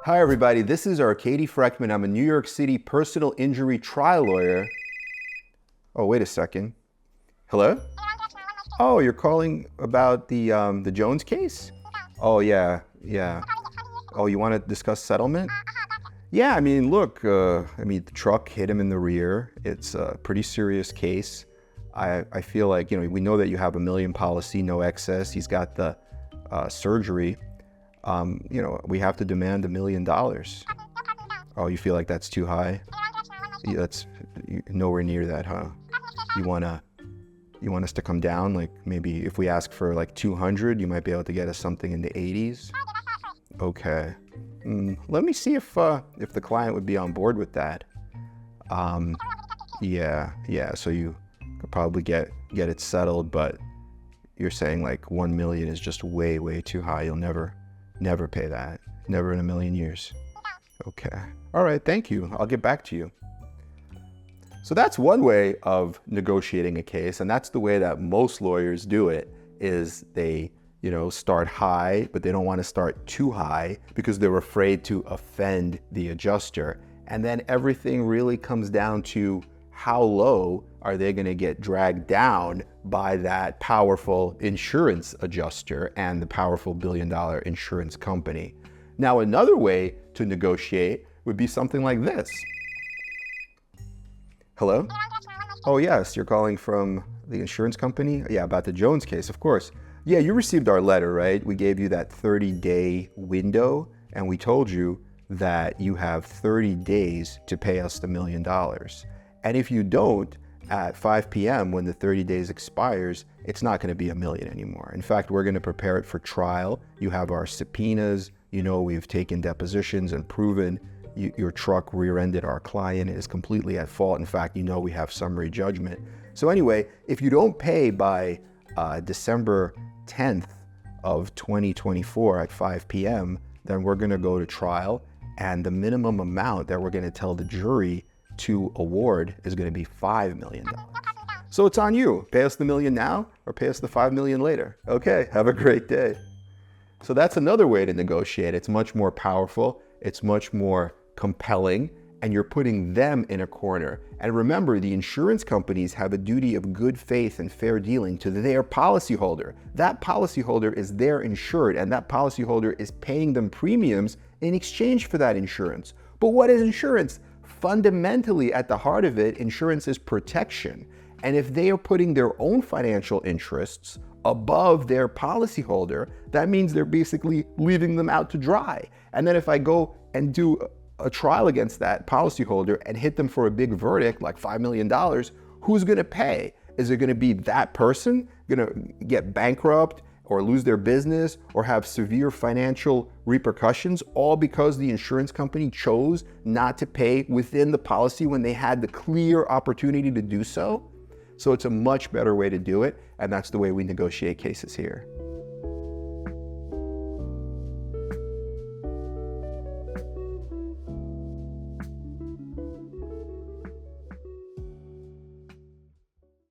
Hi everybody, this is Arkady Frekhtman. I'm a New York City personal injury trial lawyer. Oh, wait a second. Hello? Oh, you're calling about the Jones case? Oh, yeah. Oh, you want to discuss settlement? Yeah, I mean, look, the truck hit him in the rear. It's a pretty serious case. I feel like, we know that you have $1 million policy, no excess. He's got the surgery. We have to demand $1 million. Oh, you feel like that's too high? Yeah, that's nowhere near that, huh? You want us to come down? Like maybe if we ask for like 200, you might be able to get us something in the 80s? Okay. Let me see if the client would be on board with that. Yeah, so you could probably get it settled, but you're saying like 1 million is just way too high. You'll never pay that. Never in a million years. Okay. All right, thank you. I'll get back to you. So that's one way of negotiating a case, and that's the way that most lawyers do it, is they, start high, but they don't want to start too high because they're afraid to offend the adjuster. And then everything really comes down to how low are they going to get dragged down by that powerful insurance adjuster and the powerful billion-dollar insurance company. Now, another way to negotiate would be something like this. Hello? Oh, yes, you're calling from the insurance company? Yeah, about the Jones case, of course. Yeah, you received our letter, right? We gave you that 30-day window, and we told you that you have 30 days to pay us the $1 million. And if you don't, at 5 p.m. when the 30 days expires, it's not going to be $1 million anymore. In fact, we're going to prepare it for trial. You have our subpoenas. We've taken depositions and proven your truck rear-ended our client. It is completely at fault. In fact, we have summary judgment. So anyway, if you don't pay by December 10th of 2024 at 5 p.m., then we're going to go to trial, and the minimum amount that we're going to tell the jury to award is going to be $5 million. So it's on you. Pay us the $1 million now or pay us the $5 million later. Okay, have a great day. So that's another way to negotiate. It's much more powerful. It's much more compelling, and you're putting them in a corner. And remember, the insurance companies have a duty of good faith and fair dealing to their policyholder. That policyholder is their insured, and that policyholder is paying them premiums in exchange for that insurance. But what is insurance? Fundamentally, at the heart of it, insurance is protection. And if they are putting their own financial interests above their policyholder, that means they're basically leaving them out to dry. And then if I go and do a trial against that policyholder and hit them for a big verdict, like $5 million, who's going to pay? Is it going to be that person going to get bankrupt or lose their business or have severe financial repercussions, all because the insurance company chose not to pay within the policy when they had the clear opportunity to do so? So it's a much better way to do it, and that's the way we negotiate cases here.